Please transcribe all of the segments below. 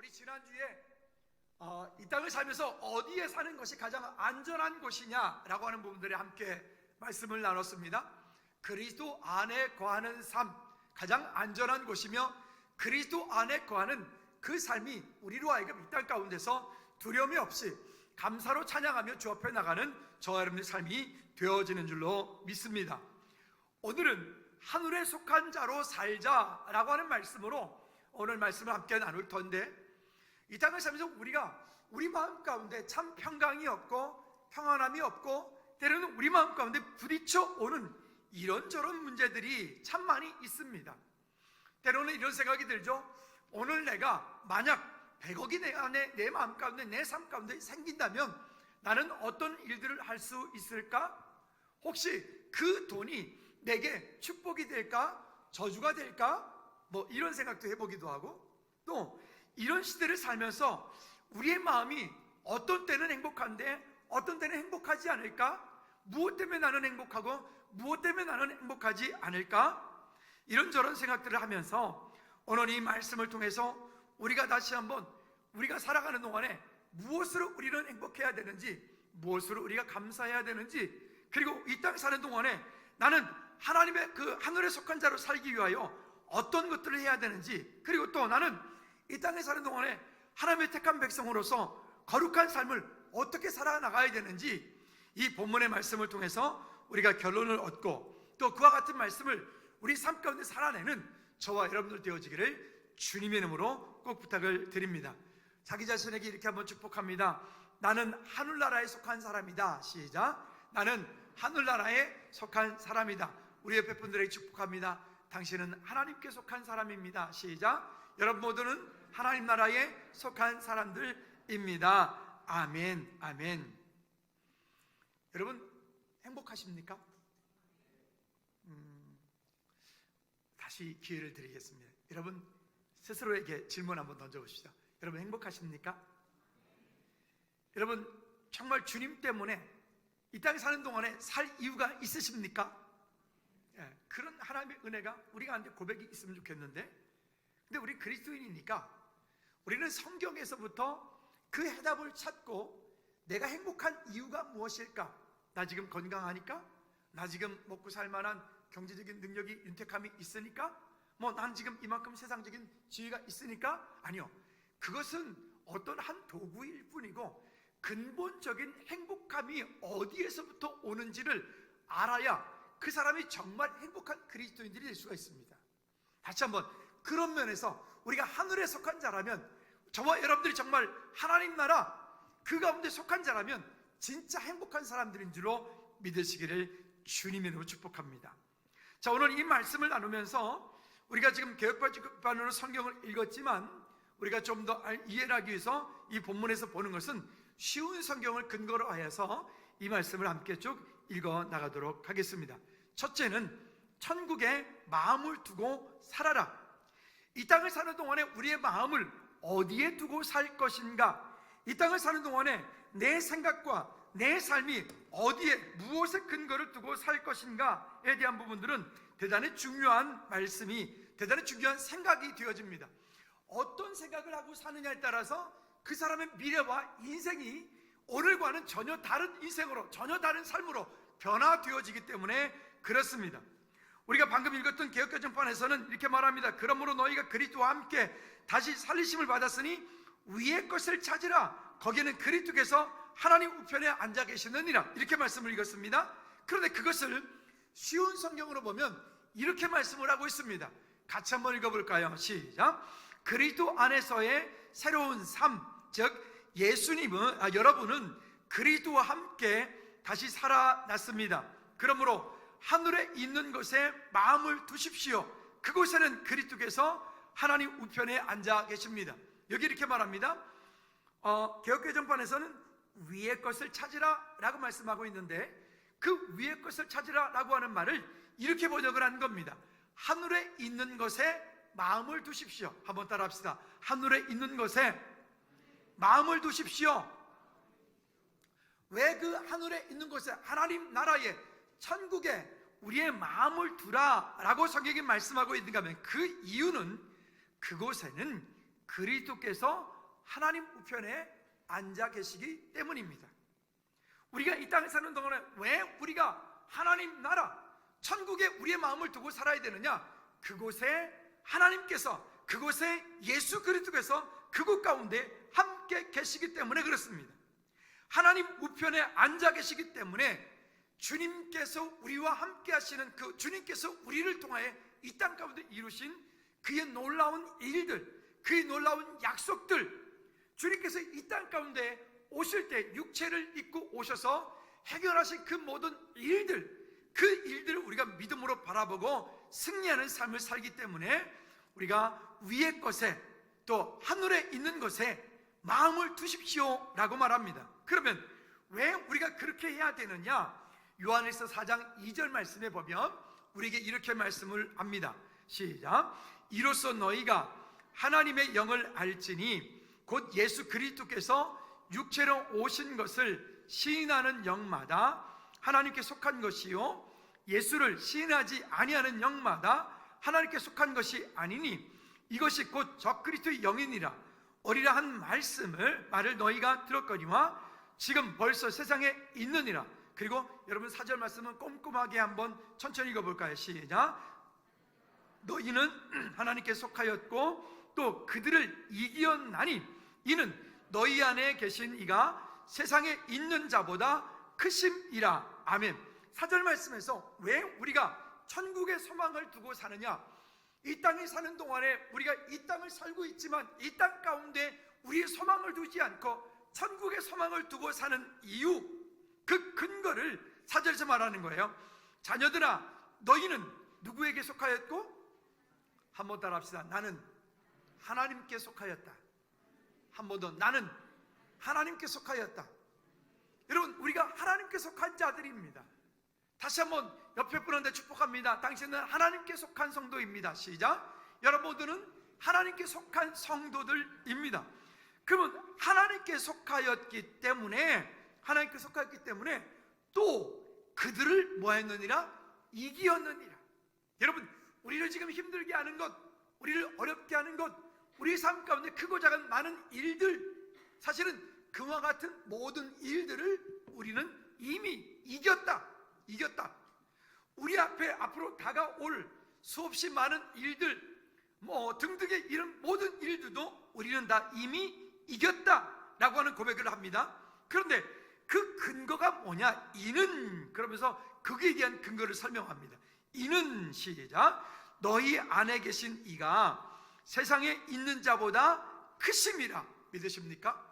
우리 지난주에 이 땅을 살면서 어디에 사는 것이 가장 안전한 곳이냐라고 하는 부분들에 함께 말씀을 나눴습니다. 그리스도 안에 거하는 삶, 가장 안전한 곳이며 그리스도 안에 거하는 그 삶이 우리로 하여금 이 땅 가운데서 두려움이 없이 감사로 찬양하며 주 앞에 나가는 저와 여러분의 삶이 되어지는 줄로 믿습니다. 오늘은 하늘에 속한 자로 살자라고 하는 말씀으로 오늘 말씀을 함께 나눌 텐데, 이 땅을 살면서 우리가 우리 마음 가운데 참 평강이 없고 평안함이 없고 때로는 우리 마음 가운데 부딪혀 오는 이런저런 문제들이 참 많이 있습니다. 때로는 이런 생각이 들죠. 오늘 내가 만약 100억이 내 마음 가운데, 내 삶 가운데 생긴다면 나는 어떤 일들을 할 수 있을까? 혹시 그 돈이 내게 축복이 될까? 저주가 될까? 뭐 이런 생각도 해보기도 하고, 또 이런 시대를 살면서 우리의 마음이 어떤 때는 행복한데 어떤 때는 행복하지 않을까? 무엇 때문에 나는 행복하고 무엇 때문에 나는 행복하지 않을까? 이런저런 생각들을 하면서 오늘 이 말씀을 통해서 우리가 다시 한번 우리가 살아가는 동안에 무엇으로 우리는 행복해야 되는지, 무엇으로 우리가 감사해야 되는지, 그리고 이 땅에 사는 동안에 나는 하나님의 그 하늘에 속한 자로 살기 위하여 어떤 것들을 해야 되는지, 그리고 또 나는 이 땅에 사는 동안에 하나님의 택한 백성으로서 거룩한 삶을 어떻게 살아나가야 되는지, 이 본문의 말씀을 통해서 우리가 결론을 얻고 또 그와 같은 말씀을 우리 삶 가운데 살아내는 저와 여러분들 되어지기를 주님의 이름으로 꼭 부탁을 드립니다. 자기 자신에게 이렇게 한번 축복합니다. 나는 하늘나라에 속한 사람이다. 시작. 나는 하늘나라에 속한 사람이다. 우리 옆에 분들에게 축복합니다. 당신은 하나님께 속한 사람입니다. 시작. 여러분 모두는 하나님 나라에 속한 사람들입니다. 아멘, 아멘. 여러분 행복하십니까? 다시 기회를 드리겠습니다. 여러분 스스로에게 질문 한번 던져보시죠. 여러분 행복하십니까? 여러분 정말 주님 때문에 이 땅에 사는 동안에 살 이유가 있으십니까? 그런 하나님의 은혜가 우리가 한테 고백이 있으면 좋겠는데, 근데 우리 그리스도인이니까 우리는 성경에서부터 그 해답을 찾고 내가 행복한 이유가 무엇일까? 나 지금 건강하니까? 나 지금 먹고 살 만한 경제적인 능력이 윤택함이 있으니까? 뭐 난 지금 이만큼 세상적인 지위가 있으니까? 아니요, 그것은 어떤 한 도구일 뿐이고 근본적인 행복함이 어디에서부터 오는지를 알아야 그 사람이 정말 행복한 그리스도인들이 될 수가 있습니다. 다시 한번, 그런 면에서 우리가 하늘에 속한 자라면, 저와 여러분들이 정말 하나님 나라 그 가운데 속한 자라면 진짜 행복한 사람들인 줄로 믿으시기를 주님의 이름으로 축복합니다. 자, 오늘 이 말씀을 나누면서 우리가 지금 개혁반으로 성경을 읽었지만 우리가 좀 더 이해를 하기 위해서 이 본문에서 보는 것은 쉬운 성경을 근거로 하여서 이 말씀을 함께 쭉 읽어 나가도록 하겠습니다. 첫째는 천국에 마음을 두고 살아라. 이 땅을 사는 동안에 우리의 마음을 어디에 두고 살 것인가? 이 땅을 사는 동안에 내 생각과 내 삶이 어디에, 무엇에 근거를 두고 살 것인가에 대한 부분들은 대단히 중요한 말씀이, 대단히 중요한 생각이 되어집니다. 어떤 생각을 하고 사느냐에 따라서 그 사람의 미래와 인생이 오늘과는 전혀 다른 인생으로, 전혀 다른 삶으로 변화되어지기 때문에 그렇습니다. 우리가 방금 읽었던 개역개정판에서는 이렇게 말합니다. 그러므로 너희가 그리스도와 함께 다시 살리심을 받았으니 위의 것을 찾으라. 거기에는 그리스도께서 하나님 우편에 앉아 계시느니라. 이렇게 말씀을 읽었습니다. 그런데 그것을 쉬운 성경으로 보면 이렇게 말씀을 하고 있습니다. 같이 한번 읽어볼까요? 시작. 그리스도 안에서의 새로운 삶, 즉 예수님은, 여러분은 그리스도와 함께 다시 살아났습니다. 그러므로 하늘에 있는 것에 마음을 두십시오. 그곳에는 그리스도께서 하나님 우편에 앉아 계십니다. 여기 이렇게 말합니다. 개역개정판에서는 위의 것을 찾으라 라고 말씀하고 있는데, 그 위의 것을 찾으라 라고 하는 말을 이렇게 번역을 한 겁니다. 하늘에 있는 것에 마음을 두십시오. 한번 따라 합시다. 하늘에 있는 것에 마음을 두십시오. 왜 그 하늘에 있는 곳에, 하나님 나라에, 천국에 우리의 마음을 두라 라고 성경이 말씀하고 있는가 하면, 그 이유는 그곳에는 그리스도께서 하나님 우편에 앉아 계시기 때문입니다. 우리가 이 땅에 사는 동안에 왜 우리가 하나님 나라, 천국에 우리의 마음을 두고 살아야 되느냐? 그곳에 하나님께서, 그곳에 예수 그리스도께서 그곳 가운데 함께 계시기 때문에 그렇습니다. 하나님 우편에 앉아 계시기 때문에 주님께서 우리와 함께 하시는 그 주님께서 우리를 통하여 이 땅 가운데 이루신 그의 놀라운 일들, 그의 놀라운 약속들, 주님께서 이 땅 가운데 오실 때 육체를 입고 오셔서 해결하신 그 모든 일들, 그 일들을 우리가 믿음으로 바라보고 승리하는 삶을 살기 때문에 우리가 위의 것에 또 하늘에 있는 것에 마음을 두십시오 라고 말합니다. 그러면 왜 우리가 그렇게 해야 되느냐? 요한일서 4장 2절 말씀에 보면 우리에게 이렇게 말씀을 합니다. 시작. 이로써 너희가 하나님의 영을 알지니 곧 예수 그리스도께서 육체로 오신 것을 시인하는 영마다 하나님께 속한 것이요 예수를 시인하지 아니하는 영마다 하나님께 속한 것이 아니니 이것이 곧 적그리스도의 영이니라. 어리라 한 말을 너희가 들었거니와 지금 벌써 세상에 있느니라. 그리고 여러분 4절 말씀은 꼼꼼하게 한번 천천히 읽어볼까요? 시작. 너희는 하나님께 속하였고 또 그들을 이기었나니 이는 너희 안에 계신 이가 세상에 있는 자보다 크심이라. 아멘. 4절 말씀에서 왜 우리가 천국의 소망을 두고 사느냐? 이 땅에 사는 동안에 우리가 이 땅을 살고 있지만 이 땅 가운데 우리의 소망을 두지 않고 천국의 소망을 두고 사는 이유, 그 근거를 4절에서 말하는 거예요. 자녀들아 너희는 누구에게 속하였고? 한번 따라 합시다. 나는 하나님께 속하였다. 한 번 더. 나는 하나님께 속하였다. 여러분 우리가 하나님께 속한 자들입니다. 다시 한번 옆에 분한테 축복합니다. 당신은 하나님께 속한 성도입니다. 시작. 여러분들은 하나님께 속한 성도들입니다. 그러면 하나님께 속하였기 때문에 또 그들을 뭐 했느니라? 이기었느니라. 여러분 우리를 지금 힘들게 하는 것, 우리를 어렵게 하는 것, 우리 삶 가운데 크고 작은 많은 일들, 사실은 그와 같은 모든 일들을 우리는 이미 이겼다. 우리 앞에 앞으로 다가올 수없이 많은 일들, 등등의 이런 모든 일들도 우리는 다 이미 이겼다라고 하는 고백을 합니다. 그런데 그 근거가 뭐냐? 이는, 그러면서 거기에 대한 근거를 설명합니다. 이는, 시작. 너희 안에 계신 이가 세상에 있는 자보다 크심이라. 믿으십니까?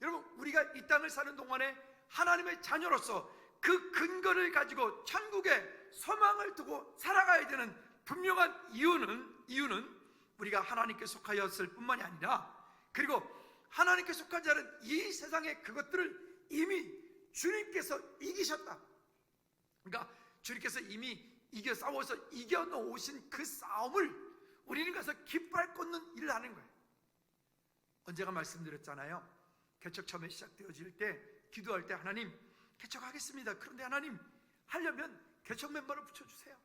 여러분 우리가 이 땅을 사는 동안에 하나님의 자녀로서 그 근거를 가지고 천국의 소망을 두고 살아가야 되는 분명한 이유는 우리가 하나님께 속하였을 뿐만이 아니라, 그리고 하나님께 속한 자는 이 세상의 그것들을 이미 주님께서 이기셨다. 그러니까 주님께서 이미 싸워서 이겨놓으신 그 싸움을 우리는 가서 깃발 꽂는 일을 하는 거예요. 언제가 말씀드렸잖아요. 개척 처음에 시작되어질 때 기도할 때 하나님 개척하겠습니다. 그런데 하나님 하려면 개척 멤버를 붙여주세요.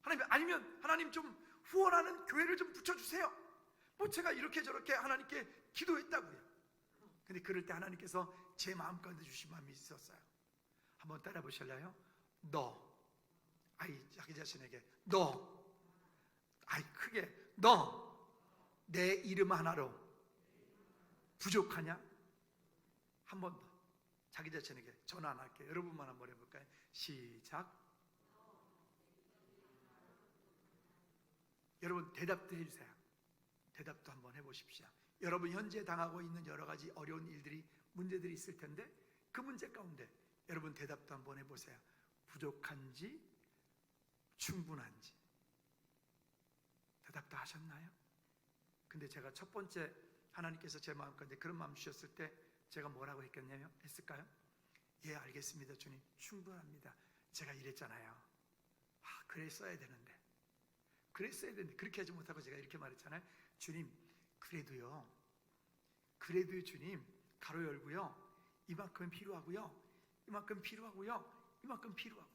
하나님, 아니면 하나님 좀 후원하는 교회를 좀 붙여주세요. 제가 이렇게 저렇게 하나님께 기도했다고요. 근데 그럴 때 하나님께서 제 마음 가운데 주신 마음이 있었어요. 한번 따라 보실래요? 자기 자신에게 크게 너 내 이름 하나로 부족하냐? 한 번 더 자기 자신에게 전화 안 할게요. 여러분만 한번 해볼까요? 시작. 여러분 대답도 해주세요. 대답도 한번 해보십시오. 여러분 현재 당하고 있는 여러 가지 어려운 일들이, 문제들이 있을 텐데 그 문제 가운데 여러분 대답도 한번 해보세요. 부족한지 충분한지 대답도 하셨나요? 근데 제가 첫 번째 하나님께서 제 마음 가운데 그런 마음 주셨을 때 제가 뭐라고 했을까요? 예, 알겠습니다 주님, 충분합니다. 제가 이랬잖아요. 그랬어야 되는데 그렇게 하지 못하고 제가 이렇게 말했잖아요. 주님, 그래도요 주님, 가로 열고요, 이만큼 필요하고요, 이만큼 필요하고요, 이만큼 필요하고요.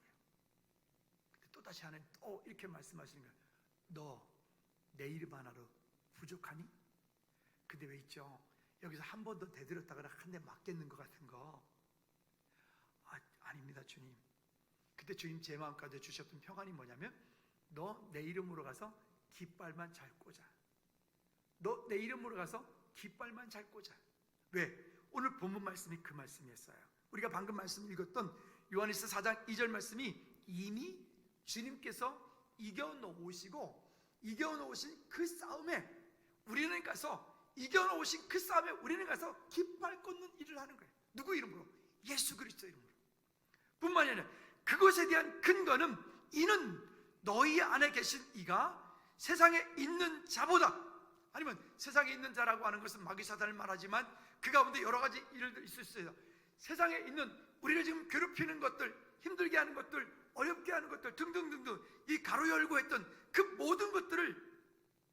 근데 또 다시 하나님 또 이렇게 말씀하시는 거예요. 너 내 이름 하나로 부족하니? 근데 왜 있죠? 여기서 한 번 더 대들었다가 한 대 맞겠는 것 같은 거, 아닙니다 주님. 그때 주님 제 마음 가운데 주셨던 평안이 뭐냐면, 너 내 이름으로 가서 깃발만 잘 꽂아. 너 내 이름으로 가서 깃발만 잘 꽂아. 왜? 오늘 본문 말씀이 그 말씀이었어요. 우리가 방금 말씀 읽었던 요한일서 4장 2절 말씀이 이미 주님께서 이겨놓으시고, 이겨놓으신 그 싸움에 우리는 가서, 이겨놓으신 그 싸움에 우리는 가서 깃발 꽂는 일을 하는 거예요. 누구 이름으로? 예수 그리스도 이름으로. 뿐만이 아니라 그것에 대한 근거는, 이는 너희 안에 계신 이가 세상에 있는 자보다, 아니면 세상에 있는 자라고 하는 것은 마귀 사단을 말하지만 그 가운데 여러 가지 일들이 있을 수 있어요. 세상에 있는 우리를 지금 괴롭히는 것들, 힘들게 하는 것들, 어렵게 하는 것들 등등등등, 이 가로 열고 했던 그 모든 것들을,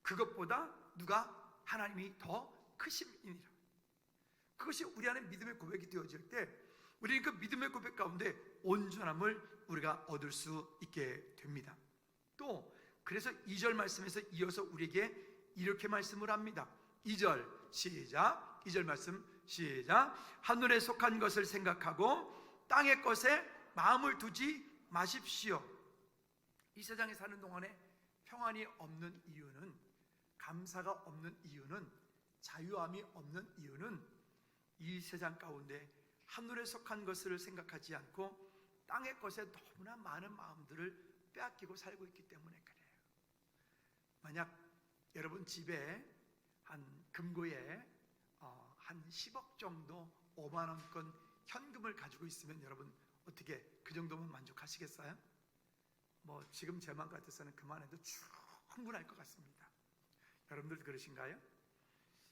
그것보다 누가? 하나님이 더 크심이니라. 그것이 우리 안에 믿음의 고백이 되어질 때 우리는 그 믿음의 고백 가운데 온전함을 우리가 얻을 수 있게 됩니다. 또 그래서 2절 말씀에서 이어서 우리에게 이렇게 말씀을 합니다. 2절 시작. 2절 말씀 시작. 하늘에 속한 것을 생각하고 땅의 것에 마음을 두지 마십시오. 이 세상에 사는 동안에 평안이 없는 이유는, 감사가 없는 이유는, 자유함이 없는 이유는 이 세상 가운데 하늘에 속한 것을 생각하지 않고 땅의 것에 너무나 많은 마음들을 빼앗기고 살고 있기 때문에 그래요. 만약 여러분 집에 한 금고에 한 10억 정도 5만 원권 현금을 가지고 있으면 여러분 어떻게, 그 정도면 만족하시겠어요? 뭐 지금 제 마음 같아서는 그만해도 충분할 것 같습니다. 여러분들도 그러신가요?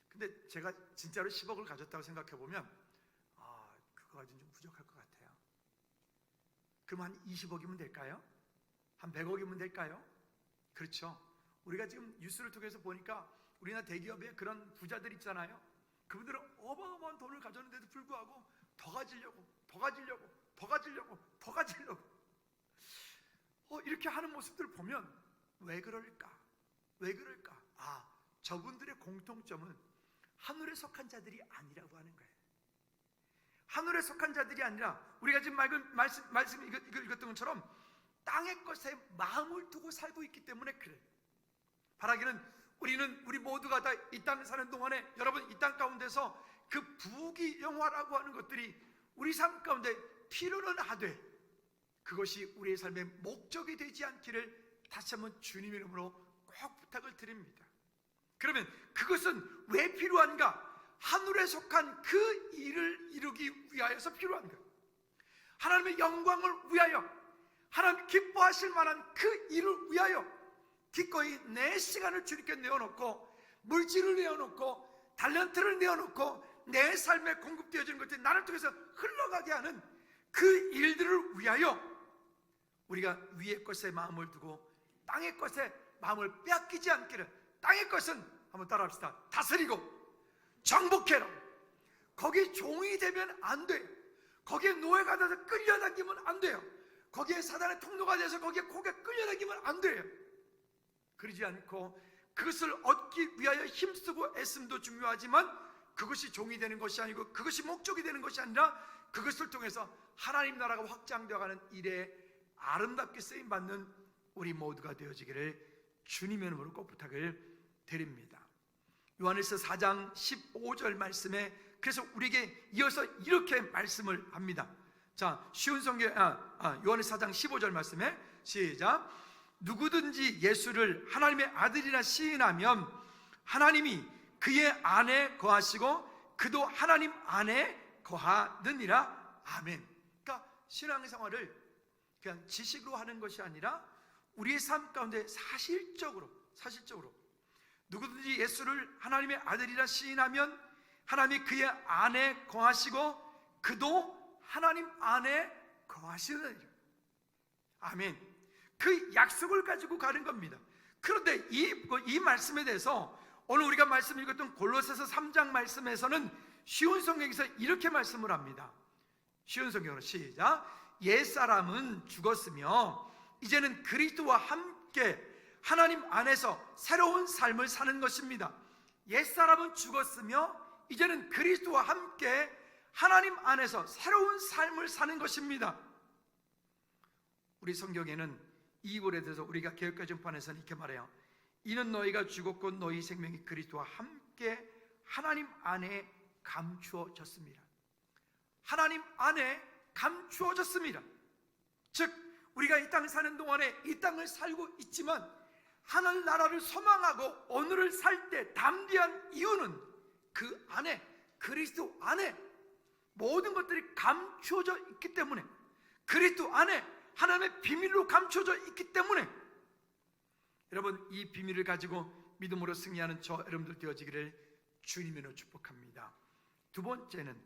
근데 제가 진짜로 10억을 가졌다고 생각해 보면 그거 가지고는 좀 부족할 것 같아요. 그럼 한 20억이면 될까요? 한 100억이면 될까요? 그렇죠. 우리가 지금 뉴스를 통해서 보니까 우리나라 대기업에 그런 부자들 있잖아요. 그분들은 어마어마한 돈을 가졌는데도 불구하고 더 가지려고, 더 가지려고, 더 가지려고, 더 가지려고 이렇게 하는 모습들을 보면 왜 그럴까? 왜 그럴까? 저분들의 공통점은 하늘에 속한 자들이 아니라고 하는 거예요. 하늘에 속한 자들이 아니라 우리가 지금 말씀 읽었던 것처럼 땅의 것에 마음을 두고 살고 있기 때문에 그래요. 바라기는 우리 모두가 다 이 땅 사는 동안에 여러분 이 땅 가운데서 그 부귀영화라고 하는 것들이 우리 삶 가운데 필요는 하되 그것이 우리의 삶의 목적이 되지 않기를 다시 한번 주님의 이름으로 꼭 부탁을 드립니다. 그러면 그것은 왜 필요한가? 하늘에 속한 그 일을 이루기 위하여서 필요한 거예요. 하나님의 영광을 위하여, 하나님 기뻐하실 만한 그 일을 위하여 기꺼이 내 시간을 주님께 내어놓고, 물질을 내어놓고, 달란트를 내어놓고, 내 삶에 공급되어지는 것들이 나를 통해서 흘러가게 하는 그 일들을 위하여 우리가 위의 것에 마음을 두고 땅의 것에 마음을 빼앗기지 않기를. 땅의 것은 한번 따라합시다. 다스리고 정복해라. 거기에 종이 되면 안 돼요. 거기에 노예가 돼서 끌려다니면 안 돼요. 거기에 사단의 통로가 돼서 거기에 고개 끌려다니면 안 돼요. 그러지 않고 그것을 얻기 위하여 힘쓰고 애씀도 중요하지만 그것이 종이 되는 것이 아니고 그것이 목적이 되는 것이 아니라 그것을 통해서 하나님 나라가 확장되어가는 일에 아름답게 쓰임받는 우리 모두가 되어지기를 주님의 이름으로 꼭 부탁을 드립니다. 요한일서 4장 15절 말씀에 그래서 우리에게 이어서 이렇게 말씀을 합니다. 자, 쉬운 성경 요한일서 4장 15절 말씀에 시작. 누구든지 예수를 하나님의 아들이라 시인하면 하나님이 그의 안에 거하시고 그도 하나님 안에 거하느니라. 아멘. 그러니까 신앙생활을 그냥 지식으로 하는 것이 아니라 우리의 삶 가운데 사실적으로 누구든지 예수를 하나님의 아들이라 시인하면 하나님이 그의 안에 거하시고 그도 하나님 안에 거하시느니라. 아멘. 그 약속을 가지고 가는 겁니다. 그런데 이 말씀에 대해서 오늘 우리가 말씀 읽었던 골로새서 3장 말씀에서는 쉬운 성경에서 이렇게 말씀을 합니다. 쉬운 성경으로 시작. 옛사람은 죽었으며 이제는 그리스도와 함께 하나님 안에서 새로운 삶을 사는 것입니다. 옛사람은 죽었으며 이제는 그리스도와 함께 하나님 안에서 새로운 삶을 사는 것입니다. 우리 성경에는 이 글에 대해서 우리가 개역과 전판에서는 이렇게 말해요. 이는 너희가 죽었고 너희 생명이 그리스도와 함께 하나님 안에 감추어졌습니다. 하나님 안에 감추어졌습니다. 즉 우리가 이 땅을 사는 동안에 이 땅을 살고 있지만 하늘나라를 소망하고 오늘을 살 때 담대한 이유는 그 안에, 그리스도 안에 모든 것들이 감추어져 있기 때문에, 그리스도 안에 하나님의 비밀로 감춰져 있기 때문에, 여러분 이 비밀을 가지고 믿음으로 승리하는 저 여러분들 되어지기를 주님으로 축복합니다. 두 번째는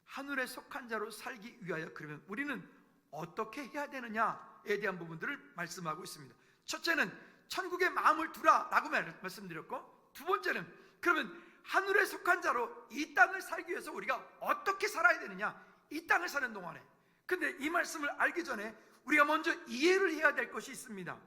하늘에 속한 자로 살기 위하여 그러면 우리는 어떻게 해야 되느냐에 대한 부분들을 말씀하고 있습니다. 첫째는 천국에 마음을 두라 라고 말씀드렸고, 두 번째는 그러면 하늘에 속한 자로 이 땅을 살기 위해서 우리가 어떻게 살아야 되느냐, 이 땅을 사는 동안에. 근데 이 말씀을 알기 전에 우리가 먼저 이해를 해야 될 것이 있습니다.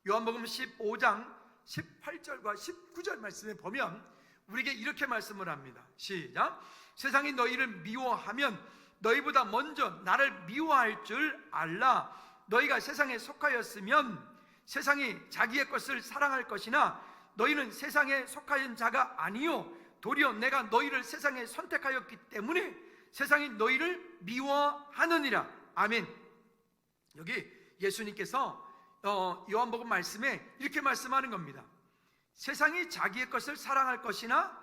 요한복음 15장 18절과 19절 말씀에 보면 우리에게 이렇게 말씀을 합니다. 시작. 세상이 너희를 미워하면 너희보다 먼저 나를 미워할 줄 알라. 너희가 세상에 속하였으면 세상이 자기의 것을 사랑할 것이나 너희는 세상에 속하였는 자가 아니요 도리어 내가 너희를 세상에 선택하였기 때문에 세상이 너희를 미워하느니라. 아멘. 여기 예수님께서 요한복음 말씀에 이렇게 말씀하는 겁니다. 세상이 자기의 것을 사랑할 것이나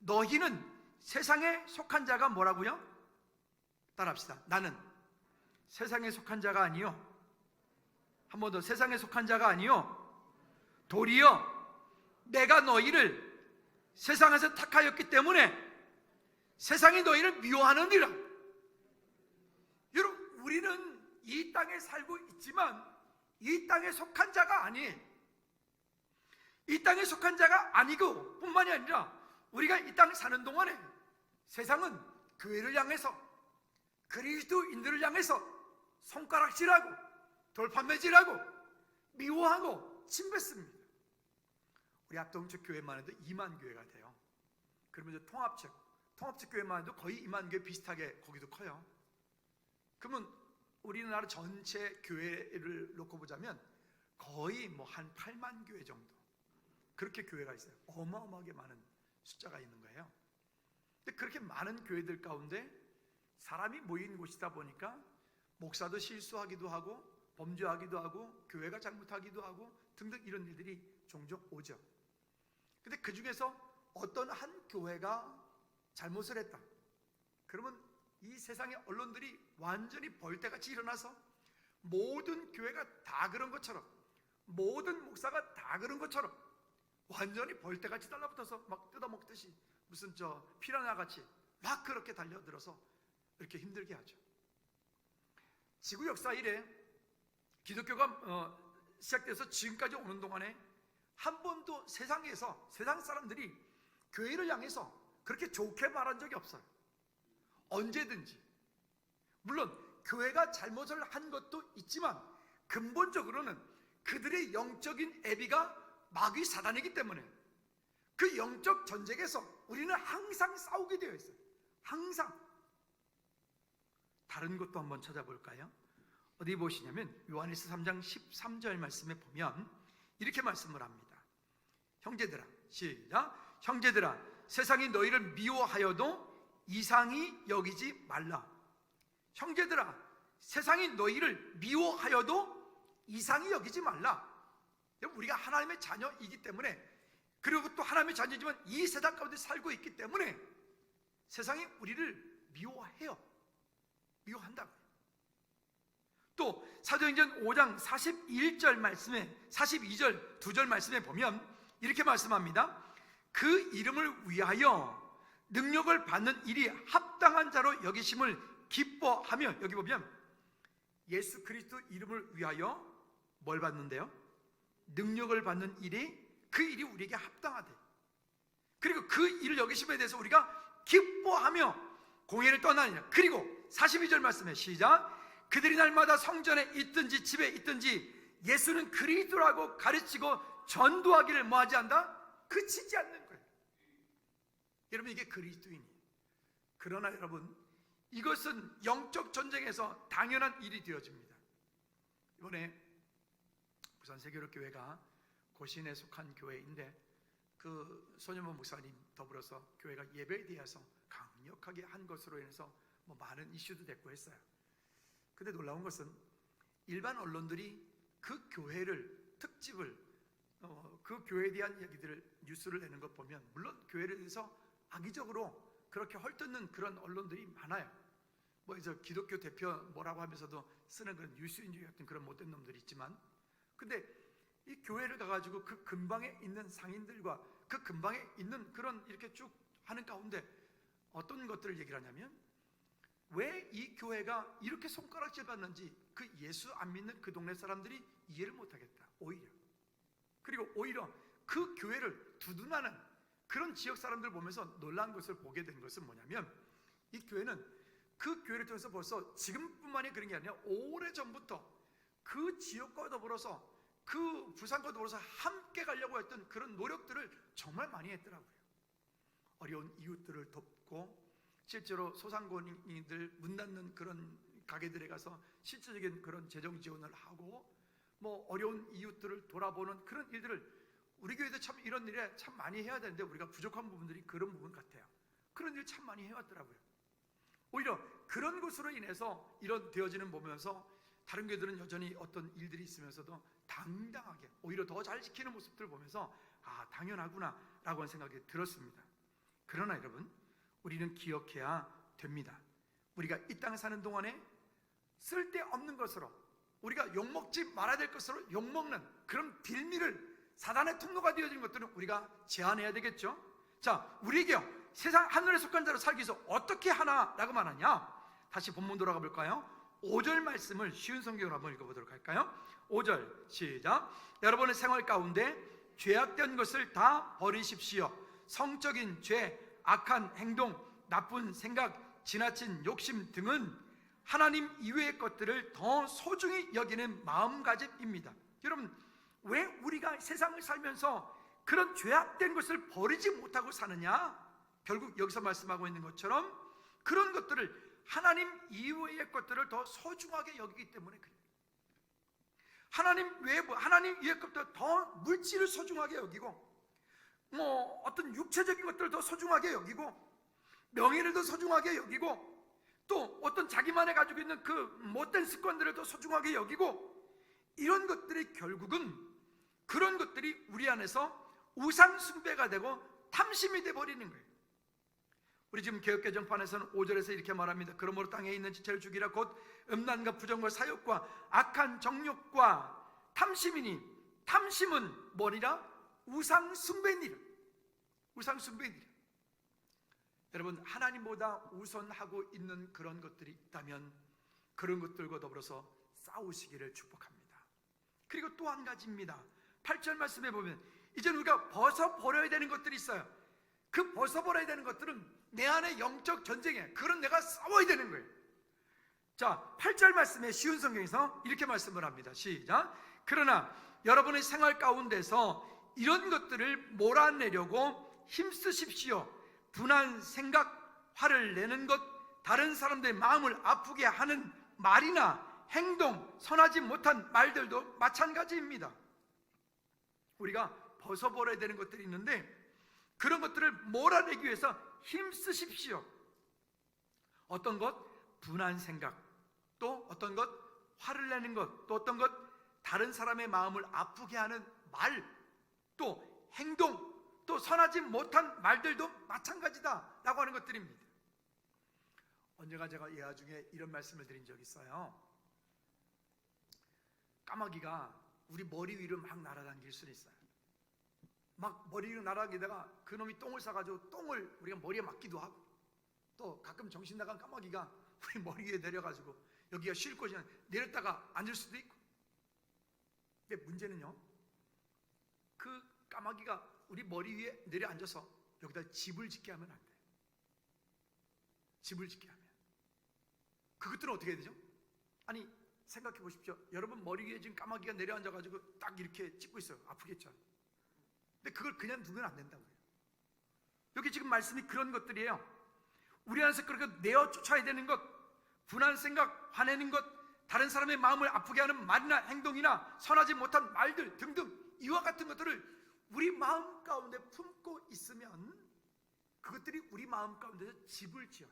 너희는 세상에 속한 자가 뭐라고요? 따라합시다. 나는 세상에 속한 자가 아니요, 한 번 더, 세상에 속한 자가 아니요 도리어 내가 너희를 세상에서 택하였기 때문에 세상이 너희를 미워하느니라. 여러분 우리는 이 땅에 살고 있지만 이 땅에 속한 자가 아니에요. 이 땅에 속한 자가 아니고 뿐만이 아니라 우리가 이 땅을 사는 동안에 세상은 교회를 향해서, 그리스도인들을 향해서 손가락질하고 돌판매질하고 미워하고 침뱉습니다. 우리 합동측 교회만 해도 2만 교회가 돼요. 그러면 이제 통합측 교회만 해도 거의 2만 교회 비슷하게 거기도 커요. 그러면 우리나라 전체 교회를 놓고 보자면 거의 뭐 한 8만 교회 정도, 그렇게 교회가 있어요. 어마어마하게 많은 숫자가 있는 거예요. 근데 그렇게 많은 교회들 가운데 사람이 모인 곳이다 보니까 목사도 실수하기도 하고 범죄하기도 하고 교회가 잘못하기도 하고 등등 이런 일들이 종종 오죠. 근데 그 중에서 어떤 한 교회가 잘못을 했다, 그러면 이 세상의 언론들이 완전히 벌떼같이 일어나서 모든 교회가 다 그런 것처럼, 모든 목사가 다 그런 것처럼 완전히 벌떼같이 달라붙어서 막 뜯어먹듯이 무슨 피라냐같이 막 그렇게 달려들어서 이렇게 힘들게 하죠. 지구 역사 이래 기독교가 시작돼서 지금까지 오는 동안에 한 번도 세상에서 세상 사람들이 교회를 향해서 그렇게 좋게 말한 적이 없어요. 언제든지. 물론 교회가 잘못을 한 것도 있지만 근본적으로는 그들의 영적인 애비가 마귀 사단이기 때문에 그 영적 전쟁에서 우리는 항상 싸우게 되어 있어요. 항상. 다른 것도 한번 찾아볼까요? 어디 보시냐면 요한일서 3장 13절 말씀에 보면 이렇게 말씀을 합니다. 형제들아, 시작. 형제들아, 세상이 너희를 미워하여도 이상히 여기지 말라. 형제들아, 세상이 너희를 미워하여도 이상히 여기지 말라. 우리가 하나님의 자녀이기 때문에, 그리고 또 하나님의 자녀지만 이 세상 가운데 살고 있기 때문에 세상이 우리를 미워해요. 미워한다고. 또 사도행전 5장 41절 말씀에 42절 2절 말씀에 보면 이렇게 말씀합니다. 그 이름을 위하여 능력을 받는 일이 합당한 자로 여기심을 기뻐하며, 여기 보면 예수 그리스도 이름을 위하여 뭘 받는데요? 능력을 받는 일이, 그 일이 우리에게 합당하대. 그리고 그 일을 여기심에 대해서 우리가 기뻐하며 공회를 떠나느냐. 그리고 42절 말씀에 시작. 그들이 날마다 성전에 있든지 집에 있든지 예수는 그리스도라고 가르치고 전도하기를 뭐하지 않다? 그치지 않는 거예요. 여러분 이게 그리스도인이에요. 그러나 여러분, 이것은 영적 전쟁에서 당연한 일이 되어집니다. 이번에 부산 세계로교회가 고신에 속한 교회인데 그 손현모 목사님 더불어서 교회가 예배에 대해서 강력하게 한 것으로 인해서 많은 이슈도 됐고 했어요. 근데 놀라운 것은 일반 언론들이 그 교회를 특집을 그 교회에 대한 얘기들을 뉴스를 내는 것 보면 물론 교회를 대해서 악의적으로 그렇게 헐뜯는 그런 언론들이 많아요. 이제 기독교 대표 뭐라고 하면서도 쓰는 그런 뉴스인지 같은 그런 못된 놈들이 있지만, 근데 이 교회를 가가지고 그 근방에 있는 상인들과 그 근방에 있는 그런 이렇게 쭉 하는 가운데 어떤 것들을 얘기를 하냐면, 왜 이 교회가 이렇게 손가락질 받는지 그 예수 안 믿는 그 동네 사람들이 이해를 못하겠다. 그리고 오히려 그 교회를 두둔하는 그런 지역 사람들 보면서 놀란 것을 보게 된 것은 뭐냐면, 이 교회는 그 교회를 통해서 벌써 지금뿐만이 그런 게 아니라 오래전부터 그 지역과 더불어서 그 부산과 더불어서 함께 가려고 했던 그런 노력들을 정말 많이 했더라고요. 어려운 이웃들을 돕고 실제로 소상공인들 문 닫는 그런 가게들에 가서 실질적인 그런 재정 지원을 하고 어려운 이웃들을 돌아보는 그런 일들을 우리 교회도 참 이런 일에 참 많이 해야 되는데 우리가 부족한 부분들이 그런 부분 같아요. 그런 일 참 많이 해왔더라고요. 오히려 그런 것으로 인해서 이런 되어지는 보면서 다른 교회들은 여전히 어떤 일들이 있으면서도 당당하게 오히려 더 잘 지키는 모습들을 보면서 당연하구나 라고 하는 생각이 들었습니다. 그러나 여러분, 우리는 기억해야 됩니다. 우리가 이 땅에 사는 동안에 쓸데없는 것으로 우리가 욕먹지 말아야 될 것으로 욕먹는 그런 빌미를 사단의 통로가 되어진 것들은 우리가 제한해야 되겠죠. 자, 우리에게 세상 하늘에 속한 자로 살기 위해서 어떻게 하나라고 말하냐? 다시 본문 돌아가 볼까요? 5절 말씀을 쉬운 성경으로 한번 읽어보도록 할까요? 5절 시작. 여러분의 생활 가운데 죄악된 것을 다 버리십시오. 성적인 죄, 악한 행동, 나쁜 생각, 지나친 욕심 등은 하나님 이외의 것들을 더 소중히 여기는 마음가짐입니다. 여러분, 왜 우리가 세상을 살면서 그런 죄악된 것을 버리지 못하고 사느냐? 결국 여기서 말씀하고 있는 것처럼 그런 것들을 하나님 이외의 것들을 더 소중하게 여기기 때문에 그래요. 하나님 이외의 것들 더 물질을 소중하게 여기고 어떤 육체적인 것들을 더 소중하게 여기고 명예를 더 소중하게 여기고 또 어떤 자기만이 가지고 있는 그 못된 습관들을 더 소중하게 여기고, 이런 것들이 결국은 그런 것들이 우리 안에서 우상 숭배가 되고 탐심이 되어버리는 거예요. 우리 지금 개역개정판에서는 5절에서 이렇게 말합니다. 그러므로 땅에 있는 지체를 죽이라. 곧 음란과 부정과 사욕과 악한 정욕과 탐심이니 탐심은 뭐니라? 우상 숭배니라. 우상 숭배니라. 여러분, 하나님보다 우선하고 있는 그런 것들이 있다면 그런 것들과 더불어서 싸우시기를 축복합니다. 그리고 또 한 가지입니다. 8절 말씀에 보면 이제 우리가 벗어버려야 되는 것들이 있어요. 그 벗어버려야 되는 것들은 내 안에 영적 전쟁에 그런 내가 싸워야 되는 거예요. 자, 8절 말씀에 쉬운 성경에서 이렇게 말씀을 합니다. 시작. 그러나 여러분의 생활 가운데서 이런 것들을 몰아내려고 힘쓰십시오. 분한 생각, 화를 내는 것, 다른 사람들의 마음을 아프게 하는 말이나 행동, 선하지 못한 말들도 마찬가지입니다. 우리가 벗어버려야 되는 것들이 있는데 그런 것들을 몰아내기 위해서 힘쓰십시오. 어떤 것? 분한 생각, 또 어떤 것? 화를 내는 것, 또 어떤 것? 다른 사람의 마음을 아프게 하는 말, 또 행동, 또 선하지 못한 말들도 마찬가지다 라고 하는 것들입니다. 언젠가 제가 예화 중에 이런 말씀을 드린 적이 있어요. 까마귀가 우리 머리 위로 막 날아다닐 수는 있어요. 막 머리 위로 날아다니다가 그놈이 똥을 싸가지고 똥을 우리가 머리에 맞기도 하고, 또 가끔 정신 나간 까마귀가 우리 머리 위에 내려가지고 여기가 쉴 곳이 내렸다가 앉을 수도 있고. 근데 문제는요, 그 까마귀가 우리 머리 위에 내려앉아서 여기다 집을 짓게 하면 안 돼요. 집을 짓게 하면 그것들은 어떻게 해야 되죠? 아니, 생각해 보십시오. 여러분 머리 위에 지금 까마귀가 내려앉아가지고 딱 이렇게 찍고 있어요. 아프겠죠? 근데 그걸 그냥 두면 안 된다고요. 여기 지금 말씀이 그런 것들이에요. 우리 안에서 그렇게 내어 쫓아야 되는 것, 분한 생각, 화내는 것, 다른 사람의 마음을 아프게 하는 말이나 행동이나 선하지 못한 말들 등등 이와 같은 것들을 우리 마음 가운데 품고 있으면 그것들이 우리 마음 가운데서 집을 지어요.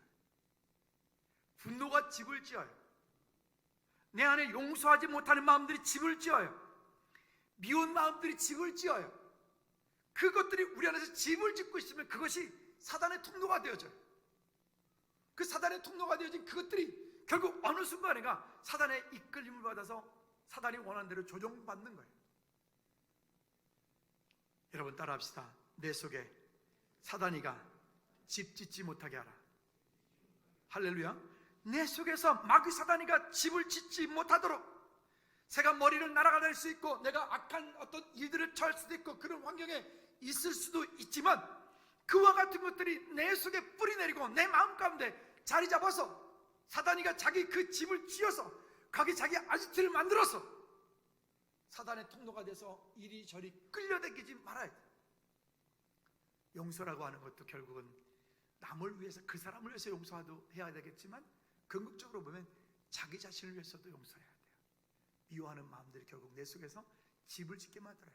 분노가 집을 지어요. 내 안에 용서하지 못하는 마음들이 집을 지어요. 미운 마음들이 집을 지어요. 그것들이 우리 안에서 집을 짓고 있으면 그것이 사단의 통로가 되어져요. 그 사단의 통로가 되어진 그것들이 결국 어느 순간에가 사단의 이끌림을 받아서 사단이 원하는 대로 조종받는 거예요. 여러분 따라합시다. 내 속에 사단이가 집 짓지 못하게 하라. 할렐루야. 내 속에서 마귀 사단이가 집을 짓지 못하도록, 새가 머리를 날아갈 수 있고 내가 악한 어떤 일들을 처할 수도 있고 그런 환경에 있을 수도 있지만 그와 같은 것들이 내 속에 뿌리 내리고 내 마음 가운데 자리 잡아서 사단이가 자기 그 집을 지어서 거기 자기 아지트를 만들어서 사단의 통로가 돼서 이리저리 끌려다니지 말아야 돼. 용서라고 하는 것도 결국은 남을 위해서, 그 사람을 위해서 용서도 해야 되겠지만 궁극적으로 보면 자기 자신을 위해서도 용서해야 돼요. 미워하는 마음들이 결국 내 속에서 집을 짓게 만들어요.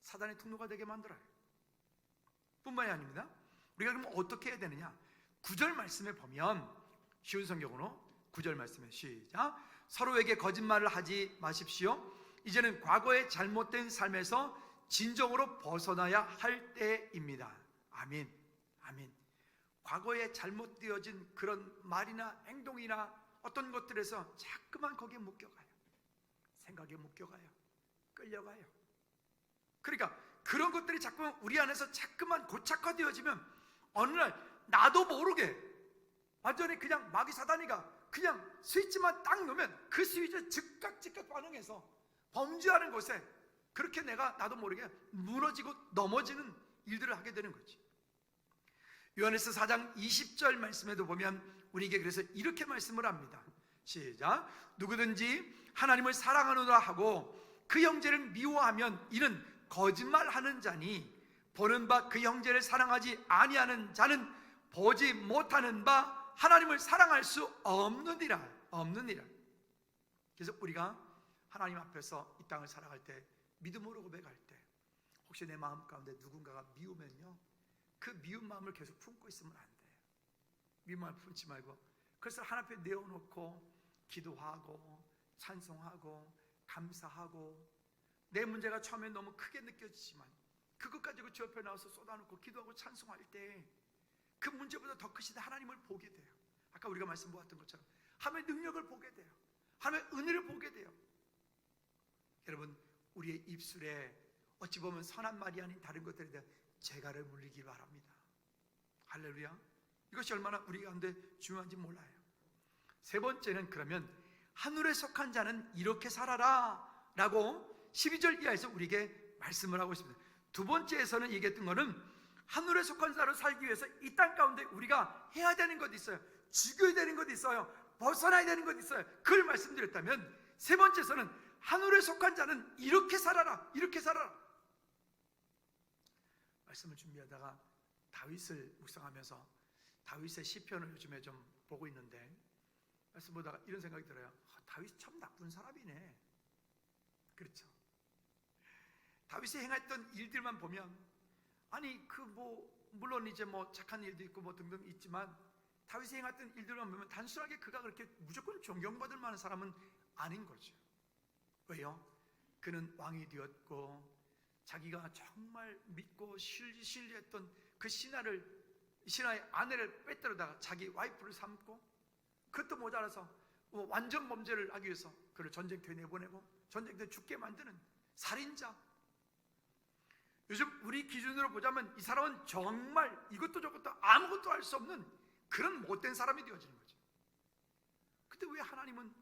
사단의 통로가 되게 만들어요. 뿐만이 아닙니다. 우리가 그럼 어떻게 해야 되느냐? 9절 말씀에 보면, 쉬운 성경으로 9절 말씀에 시작. 서로에게 거짓말을 하지 마십시오. 이제는 과거의 잘못된 삶에서 진정으로 벗어나야 할 때입니다. 아멘. 아멘. 과거에 잘못되어진 그런 말이나 행동이나 어떤 것들에서 자꾸만 거기에 묶여가요. 생각에 묶여가요. 끌려가요. 그러니까 그런 것들이 자꾸만 우리 안에서 자꾸만 고착화되어지면 어느 날 나도 모르게 완전히 그냥 마귀 사단이가 그냥 스위치만 딱 놓으면 그 스위치에 즉각 반응해서 범죄하는 것에 그렇게 내가 나도 모르게 무너지고 넘어지는 일들을 하게 되는 거지. 요한일서 4장 20절 말씀에도 보면 우리에게 그래서 이렇게 말씀을 합니다. 시작. 누구든지 하나님을 사랑하노라 하고 그 형제를 미워하면 이는 거짓말하는 자니 보는 바 그 형제를 사랑하지 아니하는 자는 보지 못하는 바 하나님을 사랑할 수 없느니라. 그래서 우리가 하나님 앞에서 이 땅을 살아갈 때, 믿음으로 고백할 때 혹시 내 마음 가운데 누군가가 미우면요, 그 미운 마음을 계속 품고 있으면 안 돼요. 미운 마음을 품지 말고 그래서 하나님 앞에 내어놓고 기도하고 찬송하고 감사하고, 내 문제가 처음에 너무 크게 느껴지지만 그것 가지고 주 옆에 나와서 쏟아놓고 기도하고 찬송할 때 그 문제보다 더 크신 하나님을 보게 돼요. 아까 우리가 말씀 보았던 것처럼 하나님의 능력을 보게 돼요. 하나님의 은혜를 보게 돼요. 여러분, 우리의 입술에 어찌 보면 선한 말이 아닌 다른 것들에 대한 재갈을 물리기 바랍니다. 할렐루야. 이것이 얼마나 우리 가운데 중요한지 몰라요. 세 번째는 그러면 하늘에 속한 자는 이렇게 살아라 라고 12절 이하에서 우리에게 말씀을 하고 있습니다. 두 번째에서는 얘기했던 것은 하늘에 속한 자로 살기 위해서 이 땅 가운데 우리가 해야 되는 것이 있어요. 죽여야 되는 것이 있어요. 벗어나야 되는 것이 있어요. 그걸 말씀드렸다면, 세 번째에서는 하늘에 속한 자는 이렇게 살아라, 이렇게 살아라. 말씀을 준비하다가 다윗을 묵상하면서 다윗의 시편을 요즘에 좀 보고 있는데 말씀 보다가 이런 생각이 들어요. 다윗이 참 나쁜 사람이네. 그렇죠. 다윗이 행했던 일들만 보면, 아니 물론 이제 착한 일도 있고 등등 있지만 다윗이 행했던 일들만 보면 단순하게 그가 그렇게 무조건 존경받을 만한 사람은 아닌 거죠. 왜요? 그는 왕이 되었고 자기가 정말 믿고 신뢰했던 그 신하의 아내를 빼뜨려다가 자기 와이프를 삼고, 그것도 모자라서 완전 범죄를 하기 위해서 그를 전쟁터에 내보내고 전쟁터에 죽게 만드는 살인자. 요즘 우리 기준으로 보자면 이 사람은 정말 이것도 저것도 아무것도 할 수 없는 그런 못된 사람이 되어지는 거죠. 근데 왜 하나님은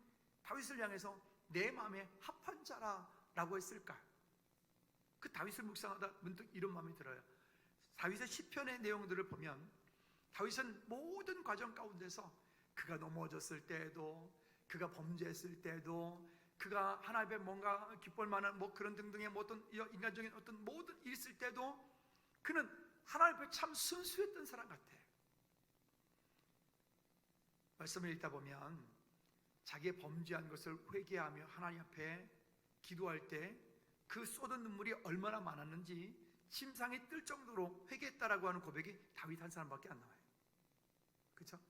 다윗을 향해서 내 마음에 합한 자라라고 했을까요? 그 다윗을 묵상하다 문득 이런 마음이 들어요. 다윗의 시편의 내용들을 보면 다윗은 모든 과정 가운데서 그가 넘어졌을 때에도, 그가 범죄했을 때에도, 그가 하나님의 뭔가 기쁠 만한 그런 등등의 어떤 인간적인 어떤 모든 일이 있을 때도 그는 하나님 앞에 참 순수했던 사람 같아요. 말씀을 읽다 보면 자기의 범죄한 것을 회개하며 하나님 앞에 기도할 때 그 쏟은 눈물이 얼마나 많았는지 침상에 뜰 정도로 회개했다라고 하는 고백이 다윗 한 사람밖에 안 나와요. 그렇죠?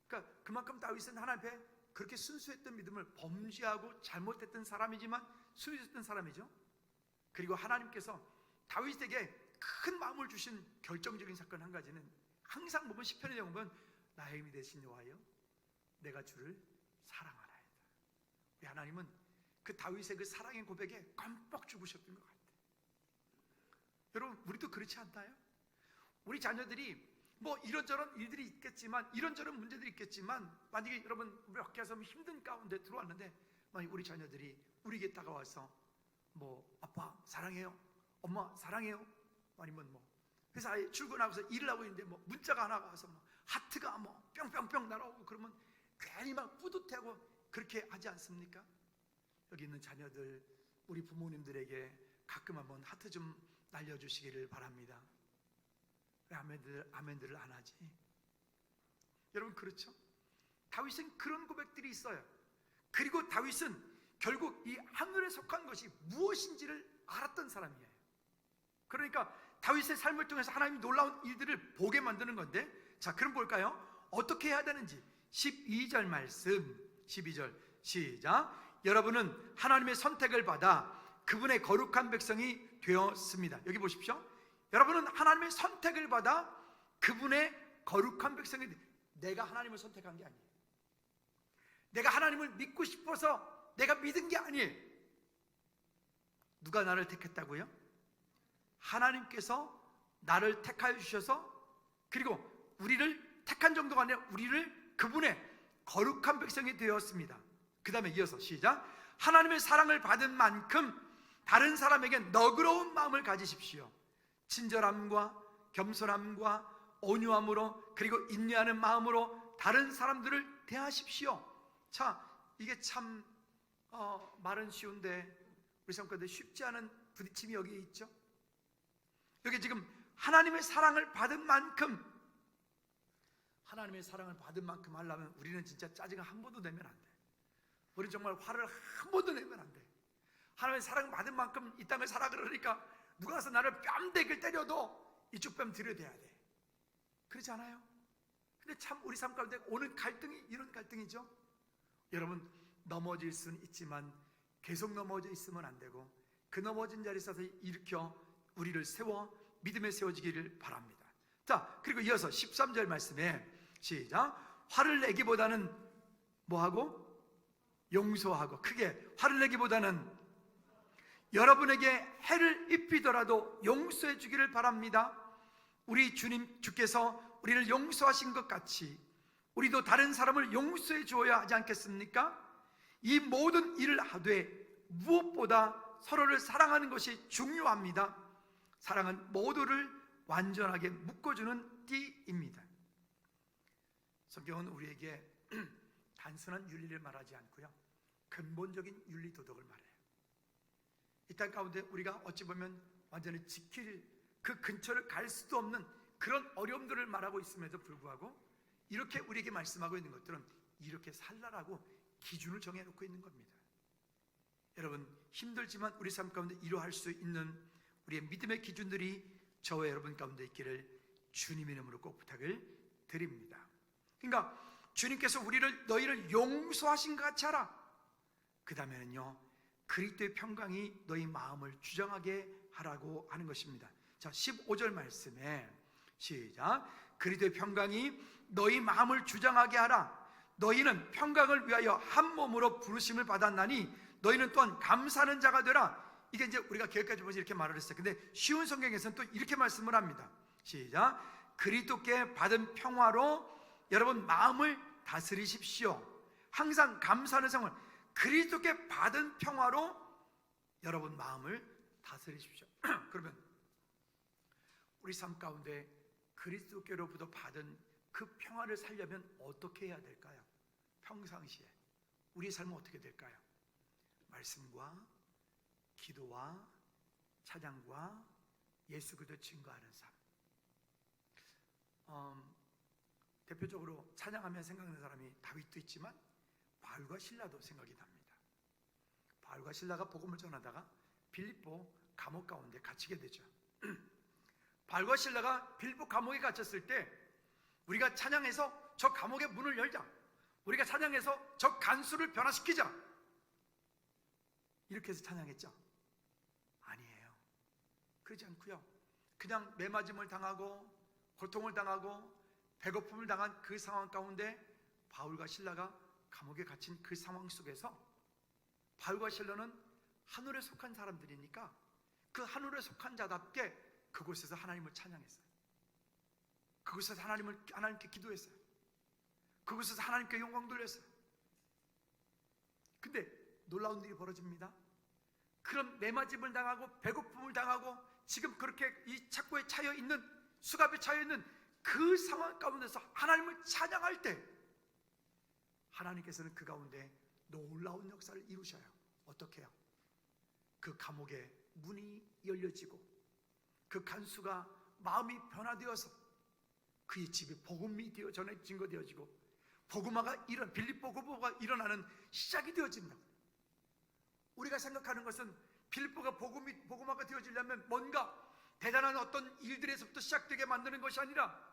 그러니까 그만큼 다윗은 하나님 앞에 그렇게 순수했던 믿음을, 범죄하고 잘못했던 사람이지만 순수했던 사람이죠. 그리고 하나님께서 다윗에게 큰 마음을 주신 결정적인 사건 한 가지는, 항상 보면 시편에 보면 나의 힘이 되신 여호와여 내가 주를 사랑하나이다. 우리 하나님은 그 다윗의 그 사랑의 고백에 껌뻑 죽으셨던 것 같아요. 여러분, 우리도 그렇지 않나요? 우리 자녀들이 뭐 이런저런 일들이 있겠지만, 이런저런 문제들이 있겠지만, 만약에 여러분 우리 학교에서 힘든 가운데 들어왔는데 만약 우리 자녀들이 우리에게 다가와서 뭐 아빠 사랑해요, 엄마 사랑해요, 아니면 뭐 회사에 출근하고서 일을 하고 있는데 뭐 문자가 하나 와서 뭐 하트가 뭐 뿅뿅뿅 날아오고 그러면 괜히 막 뿌듯해하고 그렇게 하지 않습니까? 여기 있는 자녀들, 우리 부모님들에게 가끔 한번 하트 좀 날려주시기를 바랍니다. 왜 아멘들을 안 하지? 여러분, 그렇죠? 다윗은 그런 고백들이 있어요. 그리고 다윗은 결국 이 하늘에 속한 것이 무엇인지를 알았던 사람이에요. 그러니까 다윗의 삶을 통해서 하나님이 놀라운 일들을 보게 만드는 건데, 자, 그럼 볼까요? 어떻게 해야 되는지 12절 말씀, 12절 시작. 여러분은 하나님의 선택을 받아 그분의 거룩한 백성이 되었습니다. 여기 보십시오. 여러분은 하나님의 선택을 받아 그분의 거룩한 백성이 돼. 내가 하나님을 선택한 게 아니에요. 내가 하나님을 믿고 싶어서 내가 믿은 게 아니에요. 누가 나를 택했다고요? 하나님께서 나를 택하여 주셔서, 그리고 우리를 택한 정도가 아니라 우리를 그분의 거룩한 백성이 되었습니다. 그 다음에 이어서 시작. 하나님의 사랑을 받은 만큼 다른 사람에게 너그러운 마음을 가지십시오. 친절함과 겸손함과 온유함으로, 그리고 인내하는 마음으로 다른 사람들을 대하십시오. 자, 이게 참 말은 쉬운데 우리 삶 가운데 쉽지 않은 부딪힘이 여기에 있죠. 여기 지금 하나님의 사랑을 받은 만큼, 하나님의 사랑을 받은 만큼 하려면 우리는 진짜 짜증을 한 번도 내면 안 돼. 우리는 정말 화를 한 번도 내면 안 돼. 하나님의 사랑을 받은 만큼 이 땅을 살아. 그러니까 누가 와서 나를 뺨대기를 때려도 이쪽 뺨 들여대야 돼. 그렇지 않아요? 근데 참 우리 삶 가운데 오는 갈등이 이런 갈등이죠. 여러분, 넘어질 수는 있지만 계속 넘어져 있으면 안 되고, 그 넘어진 자리에서 일으켜 우리를 세워 믿음에 세워지기를 바랍니다. 자, 그리고 이어서 13절 말씀에 시작. 화를 내기보다는 뭐하고? 용서하고. 크게, 화를 내기보다는 여러분에게 해를 입히더라도 용서해 주기를 바랍니다. 우리 주께서 우리를 용서하신 것 같이 우리도 다른 사람을 용서해 주어야 하지 않겠습니까? 이 모든 일을 하되 무엇보다 서로를 사랑하는 것이 중요합니다. 사랑은 모두를 완전하게 묶어주는 띠입니다. 성경은 우리에게 단순한 윤리를 말하지 않고요, 근본적인 윤리 도덕을 말해요. 이 땅 가운데 우리가 어찌 보면 완전히 지킬 그 근처를 갈 수도 없는 그런 어려움들을 말하고 있음에도 불구하고 이렇게 우리에게 말씀하고 있는 것들은 이렇게 살라라고 기준을 정해놓고 있는 겁니다. 여러분, 힘들지만 우리 삶 가운데 이루할 수 있는 우리의 믿음의 기준들이 저와 여러분 가운데 있기를 주님의 이름으로 꼭 부탁을 드립니다. 그러니까 주님께서 너희를 용서하신 것 같이 하라. 그 다음에는요, 그리스도의 평강이 너희 마음을 주장하게 하라고 하는 것입니다. 자, 15절 말씀에 시작. 그리스도의 평강이 너희 마음을 주장하게 하라. 너희는 평강을 위하여 한 몸으로 부르심을 받았나니 너희는 또한 감사하는 자가 되라. 이게 이제 우리가 개혁까지 보면서 이렇게 말을 했어요. 근데 쉬운 성경에서는 또 이렇게 말씀을 합니다. 시작. 그리스도께 받은 평화로 여러분 마음을 다스리십시오. 항상 감사하는 생활. 그리스도께 받은 평화로 여러분 마음을 다스리십시오. 그러면 우리 삶 가운데 그리스도께로부터 받은 그 평화를 살려면 어떻게 해야 될까요? 평상시에 우리의 삶은 어떻게 될까요? 말씀과 기도와 찬양과 예수 그리스도 증거하는 삶. 대표적으로 찬양하면 생각나는 사람이 다윗도 있지만 바울과 실라도 생각이 납니다. 바울과 실라가 복음을 전하다가 빌립보 감옥 가운데 갇히게 되죠. 바울과 실라가 빌립보 감옥에 갇혔을 때 우리가 찬양해서 저 감옥의 문을 열자, 우리가 찬양해서 저 간수를 변화시키자, 이렇게 해서 찬양했죠? 아니에요. 그러지 않고요, 그냥 매맞음을 당하고 고통을 당하고 배고픔을 당한 그 상황 가운데 바울과 실라가 감옥에 갇힌 그 상황 속에서 바울과 실라는 하늘에 속한 사람들이니까 그 하늘에 속한 자답게 그곳에서 하나님을 찬양했어요. 그곳에서 하나님께 기도했어요. 그곳에서 하나님께 영광 돌렸어요. 근데 놀라운 일이 벌어집니다. 그런 매맞음을 당하고 배고픔을 당하고 지금 그렇게 이 착고에 차여 있는, 수갑에 차여 있는 그 상황 가운데서 하나님을 찬양할 때 하나님께서는 그 가운데 놀라운 역사를 이루셔요. 어떻게 해요? 그 감옥의 문이 열려지고 그 간수가 마음이 변화되어서 그의 집에 복음이 전해지고 빌립보 고보가 일어나는 시작이 되어진다. 우리가 생각하는 것은 빌립보가 복음화가 되어지려면 뭔가 대단한 어떤 일들에서부터 시작되게 만드는 것이 아니라